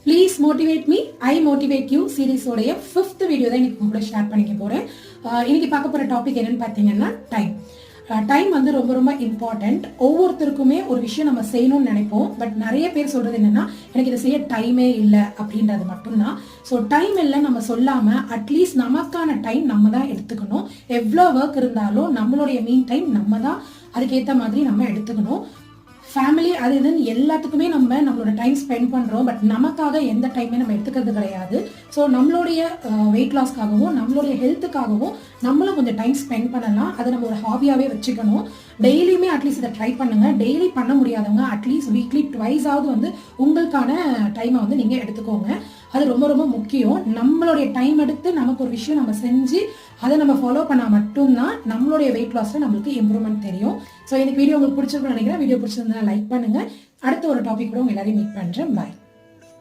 Please motivate me I motivate you சீரீஸோடைய 5th video தான் இன்னைக்கு உங்களோட ஷேர் பண்ணிக்க போறேன். இன்னைக்கு பார்க்க போற டாபிக் என்னன்னு பார்த்தீங்கன்னா டைம் வந்து ரொம்ப ரொம்ப இம்பார்ட்டன்ட். ஒவ்வொருத்தருக்குமே ஒரு விஷயம் நம்ம செய்யணும்னு நினைப்போம். பட் நிறைய பேர் சொல்றது என்னன்னா, எனக்கு இதை செய்ய டைமே இல்லை அப்படின்றது மட்டும்தான். ஸோ டைம் இல்லை நம்ம சொல்லாம அட்லீஸ்ட் நமக்கான டைம் நம்ம தான் எடுத்துக்கணும். எவ்வளோ ஒர்க் இருந்தாலும் நம்மளுடைய மீன் டைம் நம்ம தான் அதுக்கேற்ற மாதிரி நம்ம எடுத்துக்கணும். ஃபேமிலி அது இதுன்னு எல்லாத்துக்குமே நம்மளோட டைம் ஸ்பெண்ட் பண்ணுறோம். பட் நமக்காக எந்த டைமே நம்ம எடுத்துக்கிறது கிடையாது. ஸோ நம்மளுடைய வெயிட் லாஸ்க்காகவும் நம்மளுடைய ஹெல்த்துக்காகவும் நம்மளும் கொஞ்சம் டைம் ஸ்பெண்ட் பண்ணலாம். அதை நம்ம ஒரு ஹாபியாகவே வச்சுக்கணும். டெய்லியுமே அட்லீஸ்ட் இதை ட்ரை பண்ணுங்க. டெய்லி பண்ண முடியாதவங்க அட்லீஸ்ட் வீக்லி ட்வைஸாவது வந்து உங்களுக்கான டைமை வந்து நீங்கள் எடுத்துக்கோங்க. அது ரொம்ப ரொம்ப முக்கியம். நம்மளுடைய டைம் எடுத்து நமக்கு ஒரு விஷயம் நம்ம செஞ்சு அதை நம்ம ஃபாலோ பண்ணால் மட்டும்தான் நம்மளுடைய வெயிட் லாஸில் நம்மளுக்கு இம்ப்ரூவ்மெண்ட் தெரியும். ஸோ இந்த வீடியோ உங்களுக்கு பிடிச்சிருக்குன்னு நினைக்கிறேன். வீடியோ பிடிச்சிருந்தா லைக் பண்ணுங்க. அடுத்த ஒரு டாபிக் கூட உங்க எல்லாரையும் மீட் பண்ணுறேன். பாய்.